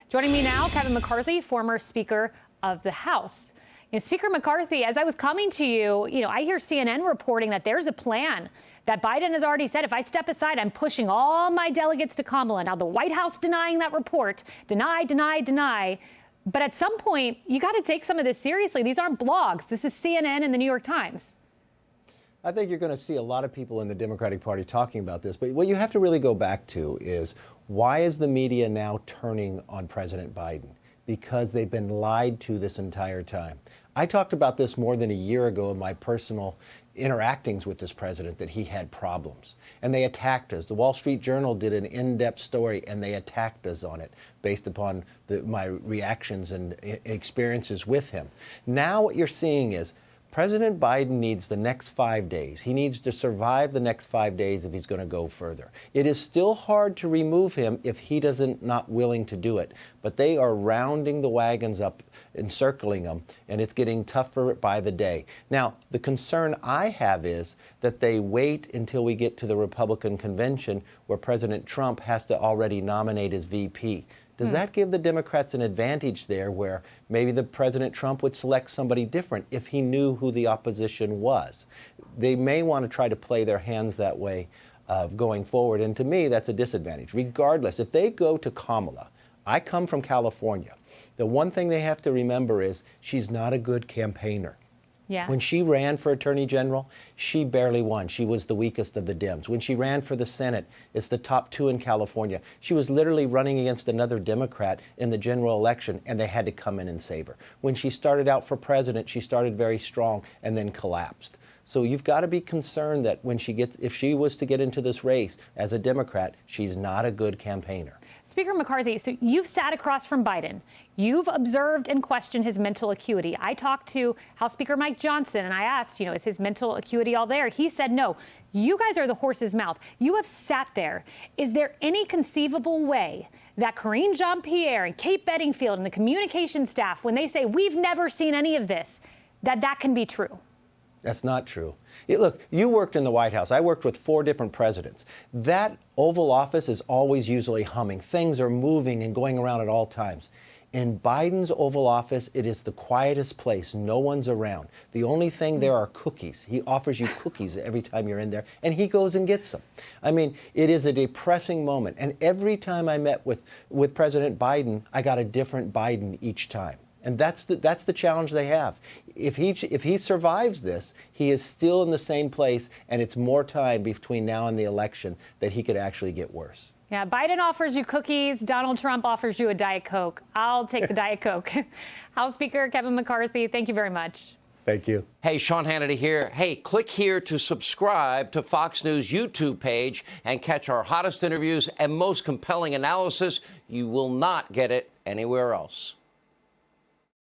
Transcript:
Joining me now, Kevin McCarthy, former Speaker of the House. Speaker McCarthy, as I was coming to you, I hear CNN reporting that there's a plan that Biden has already said, if I step aside, I'm pushing all my delegates to Kamala. Now, the White House denying that report. Deny, deny, deny. But at some point, you got to take some of this seriously. These aren't blogs. This is CNN and the New York Times. I think you're going to see a lot of people in the Democratic Party talking about this. But what you have to really go back to is, why is the media now turning on President Biden? Because they've been lied to this entire time. I talked about this more than a year ago in my personal interactings with this president, that he had problems. And they attacked us. The Wall Street Journal did an in-depth story, and they attacked us on it based upon my reactions and experiences with him. Now what you're seeing is, President Biden needs the next 5 days. He needs to survive the next 5 days if he's going to go further. It is still hard to remove him if he doesn't not willing to do it. But they are rounding the wagons up, encircling them, and it's getting tougher by the day. Now, the concern I have is that they wait until we get to the Republican convention where President Trump has to already nominate his VP. Does that give the Democrats an advantage there, where maybe the President Trump would select somebody different if he knew who the opposition was? They may want to try to play their hands that way going forward. And to me, that's a disadvantage. Regardless, if they go to Kamala, I come from California. The one thing they have to remember is she's not a good campaigner. Yeah. When she ran for Attorney General, she barely won. She was the weakest of the Dems. When she ran for the Senate, it's the top two in California. She was literally running against another Democrat in the general election, and they had to come in and save her. When she started out for president, she started very strong and then collapsed. So you've got to be concerned that when if she was to get into this race as a Democrat, she's not a good campaigner. Speaker McCarthy, so you've sat across from Biden. You've observed and questioned his mental acuity. I talked to House Speaker Mike Johnson, and I asked, is his mental acuity all there? He said, no. You guys are the horse's mouth. You have sat there. Is there any conceivable way that Karine Jean-Pierre and Kate Bedingfield and the communication staff, when they say, we've never seen any of this, that can be true? That's not true. Look, you worked in the White House. I worked with 4 different presidents. That Oval Office is always usually humming. Things are moving and going around at all times. In Biden's Oval Office, it is the quietest place. No one's around. The only thing there are cookies. He offers you cookies every time you're in there, and he goes and gets them. I mean, it is a depressing moment. And every time I met with President Biden, I got a different Biden each time. And that's the challenge they have. If he survives this, he is still in the same place, and it's more time between now and the election that he could actually get worse. Yeah, Biden offers you cookies. Donald Trump offers you a Diet Coke. I'll take the Diet Coke. House Speaker Kevin McCarthy, thank you very much. Thank you. Hey, Sean Hannity here. Hey, click here to subscribe to Fox News YouTube page and catch our hottest interviews and most compelling analysis. You will not get it anywhere else.